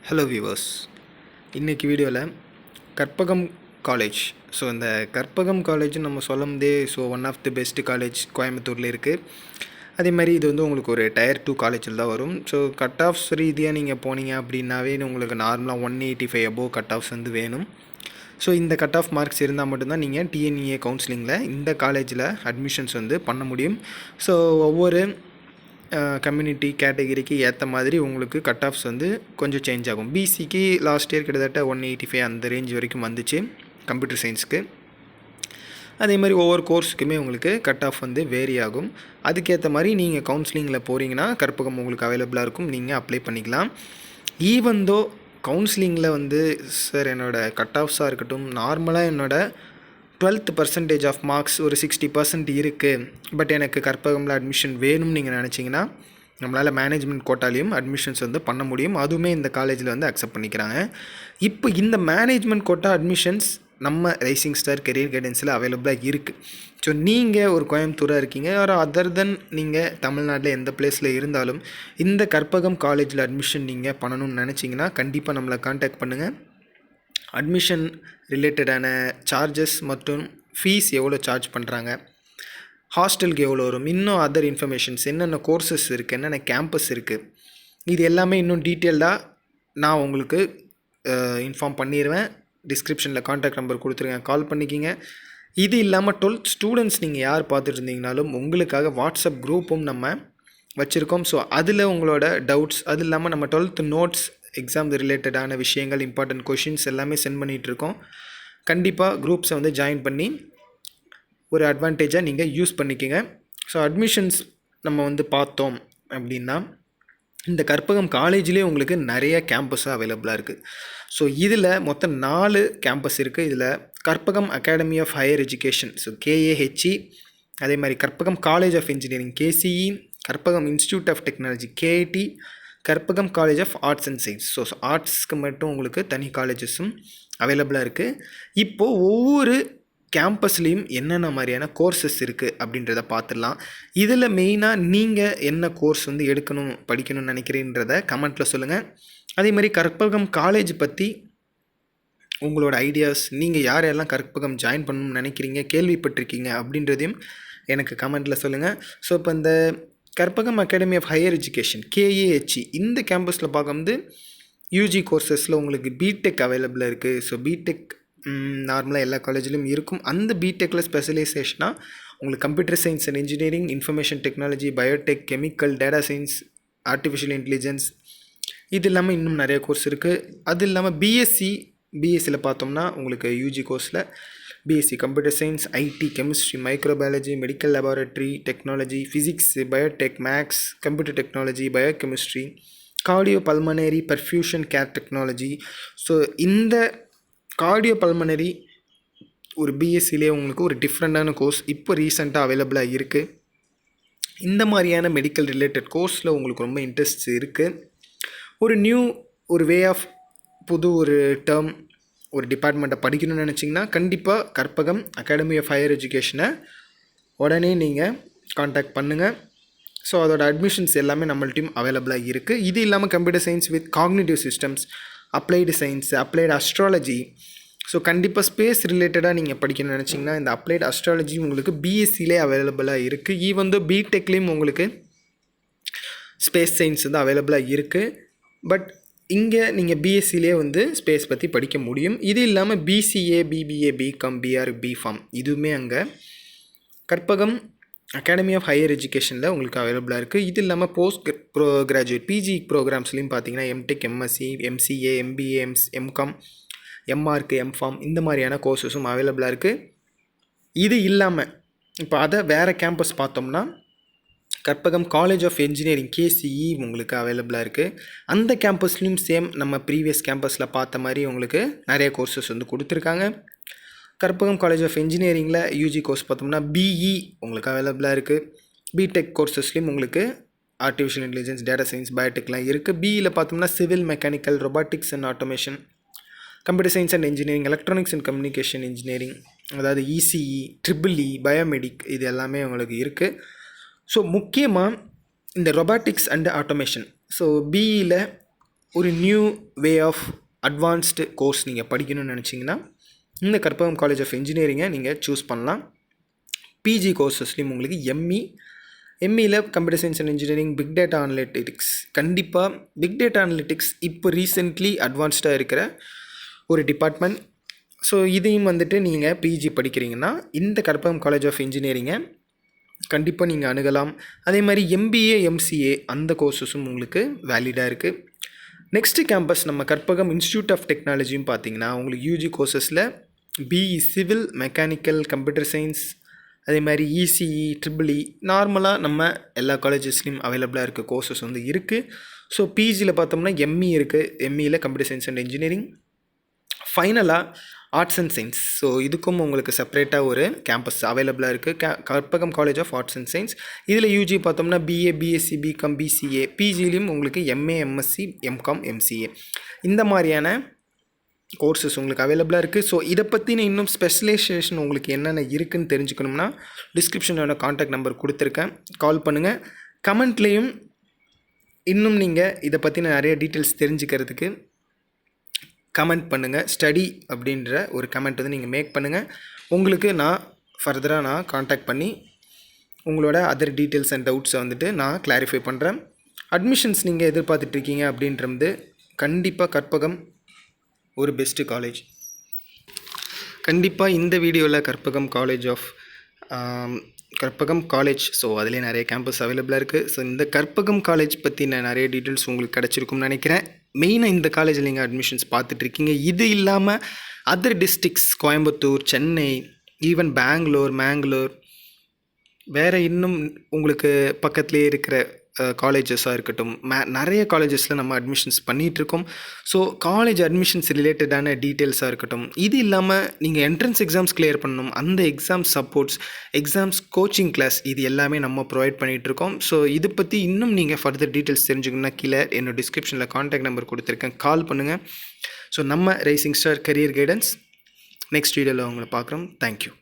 Hello viewers, இன்றைக்கி வீடியோவில் Karpagam college. So இந்த கற்பகம் காலேஜ்னு நம்ம சொல்லும்போதே one of the best college கோயம்புத்தூரில் இருக்குது. அதே மாதிரி இது உங்களுக்கு ஒரு டயர் 2 காலேஜில் தான் வரும். ஸோ கட் ஆஃப்ஸ் ரீதியாக நீங்கள் போனீங்க அப்படின்னாவே உங்களுக்கு நார்மலாக 185 அபோவ் கட் ஆஃப்ஸ் வேணும். ஸோ இந்த கட் ஆஃப் மார்க்ஸ் இருந்தால் மட்டும்தான் நீங்கள் டிஎன்இஏ கவுன்சிலிங்கில் இந்த காலேஜில் அட்மிஷன்ஸ் பண்ண முடியும். ஸோ ஒவ்வொரு கம்யூனிட்டி கேட்டகிரிக்கு ஏற்ற மாதிரி உங்களுக்கு கட் ஆஃப்ஸ் கொஞ்சம் சேஞ்ச் ஆகும். பிசிக்கு லாஸ்ட் இயர் கிட்டத்தட்ட 185 அந்த ரேஞ்ச் வரைக்கும் வந்துச்சு கம்ப்யூட்டர் சயின்ஸுக்கு. அதே மாதிரி ஒவ்வொரு கோர்ஸுக்குமே உங்களுக்கு கட் ஆஃப் வேரி ஆகும். அதுக்கேற்ற மாதிரி நீங்கள் கவுன்சிலிங்கில் போகிறீங்கன்னா கற்பகம் உங்களுக்கு அவைலபிளாக இருக்கும், நீங்கள் அப்ளை பண்ணிக்கலாம். ஈவன் தோ கவுன்சிலிங்கில் சார் என்னோடய கட் ஆஃப்ஸாக இருக்கட்டும், நார்மலாக என்னோடய 12% ஆஃப் மார்க்ஸ் ஒரு 60% இருக்குது, பட் எனக்கு கற்பகமில் அட்மிஷன் வேணும்னு நீங்கள் நினச்சிங்கன்னா நம்மளால் மேனேஜ்மெண்ட் கோட்டாலையும் அட்மிஷன்ஸ் பண்ண முடியும். அதுவுமே இந்த காலேஜில் அக்செப்ட் பண்ணிக்கிறாங்க. இப்போ இந்த மேனேஜ்மெண்ட் கோட்டா அட்மிஷன்ஸ் நம்ம ரைசிங் ஸ்டார் கெரியர் கைடன்ஸில் அவைலபிளாக இருக்குது. ஸோ நீங்கள் ஒரு கோயம்புத்தூராக இருக்கீங்க, ஒரு அதர் தென் நீங்கள் தமிழ்நாட்டில் எந்த பிளேஸில் இருந்தாலும் இந்த கற்பகம் காலேஜில் அட்மிஷன் நீங்கள் பண்ணணும்னு நினச்சிங்கன்னா கண்டிப்பாக நம்மளை கான்டாக்ட் பண்ணுங்கள். அட்மிஷன் ரிலேட்டடான சார்ஜஸ் மற்றும் ஃபீஸ் எவ்வளோ சார்ஜ் பண்ணுறாங்க, ஹாஸ்டலுக்கு எவ்வளோ வரும், இன்னும் அதர் இன்ஃபர்மேஷன்ஸ், என்னென்ன கோர்சஸ் இருக்குது, என்னென்ன கேம்பஸ் இருக்குது, இது எல்லாமே இன்னும் டீட்டெயில்டாக நான் உங்களுக்கு இன்ஃபார்ம் பண்ணிடுவேன். டிஸ்கிரிப்ஷனில் கான்டாக்ட் நம்பர் கொடுத்துருங்க, கால் பண்ணிக்கிங்க. இது இல்லாமல் 12th ஸ்டூடெண்ட்ஸ் நீங்கள் யார் பார்த்துட்டு இருந்தீங்கனாலும் உங்களுக்காக வாட்ஸ்அப் குரூப்பும் நம்ம வச்சுருக்கோம். ஸோ அதில் உங்களோட டவுட்ஸ், அது இல்லாமல் நம்ம 12th நோட்ஸ், எக்ஸாம் ரிலேட்டடான விஷயங்கள், இம்பார்ட்டன்ட் கொஷின்ஸ் எல்லாமே சென்ட் பண்ணிகிட்ருக்கோம். கண்டிப்பாக குரூப்ஸை ஜாயின் பண்ணி ஒரு அட்வான்டேஜாக நீங்கள் யூஸ் பண்ணிக்கோங்க. ஸோ அட்மிஷன்ஸ் நம்ம பார்த்தோம் அப்படின்னா இந்த கற்பகம் காலேஜ்லேயே உங்களுக்கு நிறைய கேம்பஸாக அவைலபிளாக இருக்குது. ஸோ இதில் மொத்தம் 4 கேம்பஸ் இருக்குது. இதில் Karpagam academy of higher education, so KAHE, அதே மாதிரி Karpagam college of engineering KCE, Karpagam institute of technology KIT, Karpagam college of arts and science. So ஆர்ட்ஸ்க்கு மட்டும் உங்களுக்கு தனி காலேஜஸும் அவைலபிளாக இருக்குது. இப்போது ஒவ்வொரு கேம்பஸ்லேயும் என்னென்ன மாதிரியான கோர்சஸ் இருக்குது அப்படின்றத பார்த்துடலாம். இதில் மெயினாக நீங்கள் என்ன கோர்ஸ் எடுக்கணும், படிக்கணும்னு நினைக்கிறீன்றத கமெண்ட்டில் சொல்லுங்கள். அதே மாதிரி கற்பகம் காலேஜ் பற்றி உங்களோட ஐடியாஸ், நீங்கள் யாரெல்லாம் கற்பகம் ஜாயின் பண்ணணும்னு நினைக்கிறீங்க, கேள்விப்பட்டிருக்கீங்க அப்படின்றதையும் எனக்கு கமெண்ட்டில் சொல்லுங்கள். ஸோ இப்போ இந்த Karpagam academy of higher education KAHE இந்த கேம்பஸில் பார்க்கும்போது யூஜி கோர்சஸில் உங்களுக்கு பிடெக் அவைலபிளாக இருக்குது. ஸோ பிடெக் நார்மலாக எல்லா காலேஜிலும் இருக்கும். அந்த பிடெக்கில் ஸ்பெஷலைசேஷனாக உங்களுக்கு computer science and engineering, information technology, Biotech, chemical, data science, artificial intelligence, இது இல்லாமல் இன்னும் நிறைய கோர்ஸ் இருக்குது. அது இல்லாமல் பிஎஸ்சியில் பார்த்தோம்னா உங்களுக்கு யூஜி கோர்ஸில் BSc computer science, IT, chemistry, microbiology, medical laboratory technology, physics, biotech, maths, computer technology, biochemistry, cardio pulmonary, perfusion care technology. So இந்த கார்டியோ பல்மனரி ஒரு பிஎஸ்சிலே உங்களுக்கு ஒரு டிஃப்ரெண்ட்டான கோர்ஸ் இப்போ ரீசெண்டாக அவைலபிளாக இருக்குது. இந்த மாதிரியான மெடிக்கல் ரிலேட்டட் கோர்ஸில் உங்களுக்கு ரொம்ப இன்ட்ரெஸ்ட் இருக்குது, ஒரு வே ஆஃப் புது ஒரு டேர்ம், ஒரு டிபார்ட்மெண்ட்டை படிக்கணும்னு நினச்சிங்கன்னா கண்டிப்பாக கற்பகம் அகாடமி ஆஃப் ஹையர் எஜுகேஷனை உடனே நீங்கள் காண்டாக்ட் பண்ணுங்கள். ஸோ அதோட அட்மிஷன்ஸ் எல்லாமே நம்மள்ட்டையும் அவைலபிளாக இருக்குது. இது இல்லாமல் computer science with cognitive systems, applied science, applied astrology, so கண்டிப்பாக ஸ்பேஸ் ரிலேட்டடாக நீங்கள் படிக்கணும்னு நினச்சிங்கன்னா இந்த அப்ளைடு அஸ்ட்ராலஜி உங்களுக்கு பிஎஸ்சிலே அவைலபிளாக இருக்குது. ஈவன் தோ பிடெக்லேயும் உங்களுக்கு ஸ்பேஸ் சயின்ஸ் அவைலபிளாக இருக்குது. பட் இங்கே நீங்கள் பிஎஸ்சிலே ஸ்பேஸ் பற்றி படிக்க முடியும். இது இல்லாமல் BCA, BBA, BCom, BR, BPharm இதுவுமே அங்கே கற்பகம் அகாடமி ஆஃப் ஹையர் எஜுகேஷனில் உங்களுக்கு அவைலபிளாக இருக்குது. இது இல்லாமல் போஸ்ட் கிராஜுவேட் PG ப்ரோக்ராம்ஸ்லையும் பார்த்தீங்கன்னா MTech, MSc, MCA, MBA, MCom, MArch, MPharm இந்த மாதிரியான கோர்ஸஸும் அவைலபிளாக இருக்குது. இது இல்லாமல் இப்போ அதை வேறு கேம்பஸ் பார்த்தோம்னா Karpagam college of engineering KCE உங்களுக்கு அவைலபிளாக இருக்குது. அந்த கேம்பஸ்லேயும் சேம் நம்ம ப்ரீவியஸ் கேம்பஸில் பார்த்த மாதிரி உங்களுக்கு நிறைய கோர்சஸ் கொடுத்துருக்காங்க. கற்பகம் காலேஜ் ஆஃப் இன்ஜினியரிங்கில் யூஜி கோர்ஸ் பார்த்தோம்னா BE உங்களுக்கு அவைலபிளாக இருக்குது. பிடெக் கோர்சஸ்லேயும் உங்களுக்கு ஆர்டிஃபிஷியல் இன்டெலிஜென்ஸ், டேட்டா சயின்ஸ், பயோடெக்லாம் இருக்குது. BEயில் பார்த்தோம்னா civil, mechanical, robotics and automation, computer science and engineering, electronics and communication engineering, அதாவது ECE, EEE, பயோமெடிக் இது எல்லாமே உங்களுக்கு இருக்குது. ஸோ முக்கியமாக இந்த ரொபாட்டிக்ஸ் அண்ட் ஆட்டோமேஷன், ஸோ BEயில் ஒரு new way of advanced course நீங்கள் படிக்கணும்னு நினச்சிங்கன்னா இந்த கற்பகம் காலேஜ் ஆஃப் இன்ஜினியரிங்கை நீங்கள் சூஸ் பண்ணலாம். பிஜி கோர்சஸ்லேயும் உங்களுக்கு எம்இயில் computer science and engineering, big data analytics. கண்டிப்பாக பிக் டேட்டா அனலிட்டிக்ஸ் இப்போ ரீசெண்ட்லி அட்வான்ஸ்டாக இருக்கிற ஒரு டிபார்ட்மெண்ட். ஸோ இதையும் வந்துட்டு நீங்கள் பிஜி படிக்கிறீங்கன்னா இந்த கற்பகம் காலேஜ் ஆஃப் இன்ஜினியரிங்கை கண்டிப்பாக நீங்கள் அணுகலாம். அதே மாதிரி எம்பிஏ, எம்சிஏ அந்த கோர்சஸும் உங்களுக்கு வேலிடாக இருக்குது. நெக்ஸ்ட்டு கேம்பஸ் நம்ம கற்பகம் இன்ஸ்டியூட் ஆஃப் டெக்னாலஜியும் பார்த்தீங்கன்னா உங்களுக்கு யூஜி கோர்சஸில் BE civil, mechanical, computer science, அதே மாதிரி இசிஇ, ட்ரிபிள்இ நார்மலாக நம்ம எல்லா காலேஜஸ்லேயும் அவைலபிளாக இருக்க கோர்சஸ் வந்து இருக்குது. ஸோ பிஜியில் பார்த்தோம்னா எம்இ இருக்குது, எம்இயில் கம்ப்யூட்டர் சயின்ஸ் அண்ட் இன்ஜினியரிங். ஃபைனலாக ஆர்ட்ஸ் அண்ட் சயின்ஸ். ஸோ இதுக்கும் உங்களுக்கு செப்பரேட்டாக ஒரு கேம்பஸ் அவைலபிளாக இருக்குது, Karpagam college of arts and science. இதில் யூஜி பார்த்தோம்னா பிஏ, பிஎஸ்சி, பிகாம், பிசிஏ. பிஜிலையும் உங்களுக்கு எம்ஏ, எம்எஸ்சி, எம்காம், எம்சிஏ இந்த மாதிரியான கோர்சஸ் உங்களுக்கு அவைலபிளாக இருக்குது. ஸோ இதை பற்றின இன்னும் ஸ்பெஷலைசேஷன் உங்களுக்கு என்னென்ன இருக்குதுன்னு தெரிஞ்சுக்கணும்னா டிஸ்கிரிப்ஷனோட கான்டாக்ட் நம்பர் கொடுத்துருக்கேன், கால் பண்ணுங்கள். கமெண்ட்லேயும் இன்னும் நீங்கள் இதை பற்றின நிறைய டீட்டெயில்ஸ் தெரிஞ்சுக்கிறதுக்கு கமெண்ட் பண்ணுங்கள். ஸ்டடி அப்படின்ற ஒரு கமெண்ட் வந்து நீங்கள் மேக் பண்ணுங்கள். உங்களுக்கு நான் ஃபர்தராக காண்டாக்ட் பண்ணி உங்களோட அதர் டீட்டெயில்ஸ் அண்ட் டவுட்ஸை வந்துட்டு நான் கிளாரிஃபை பண்ணுறேன். அட்மிஷன்ஸ் நீங்கள் எதிர்பார்த்துட்ருக்கீங்க அப்படின்றது கண்டிப்பாக கற்பகம் ஒரு பெஸ்ட்டு காலேஜ். கண்டிப்பாக இந்த வீடியோவில் கற்பகம் காலேஜ் ஸோ அதிலே நிறைய கேம்பஸ் அவைலபிளாக இருக்குது. ஸோ இந்த கற்பகம் காலேஜ் பற்றின நிறைய டீட்டெயில்ஸ் உங்களுக்கு கிடச்சிருக்கும்னு நினைக்கிறேன். மெயினாக இந்த காலேஜில் நீங்கள் அட்மிஷன்ஸ் பார்த்துட்ருக்கீங்க. இது இல்லாமல் other districts, Coimbatore, Chennai, even Mangalore, வேறு இன்னும் உங்களுக்கு பக்கத்துலேயே இருக்கிற காலேஜஸாக இருக்கட்டும், நிறைய காலேஜஸில் நம்ம அட்மிஷன்ஸ் பண்ணிகிட்ருக்கோம். ஸோ காலேஜ் அட்மிஷன்ஸ் ரிலேட்டடான டீட்டெயில்ஸாக இருக்கட்டும், இது இல்லாமல் நீங்கள் என்ட்ரன்ஸ் எக்ஸாம்ஸ் கிளியர் பண்ணணும், அந்த exam supports, exams coaching class, இது எல்லாமே நம்ம ப்ரொவைட் பண்ணிகிட்ருக்கோம். ஸோ இது பற்றி இன்னும் நீங்கள் ஃபர்தர் டீட்டெயில்ஸ் தெரிஞ்சுக்கணுன்னா கீழே என்னோட டிஸ்கிரிப்ஷனில் கான்டாக்ட் நம்பர் கொடுத்துருக்கேன், கால் பண்ணுங்கள். ஸோ நம்ம rising star career guidance next வீடியோவில் உங்களை பார்க்குறோம். தேங்க்யூ.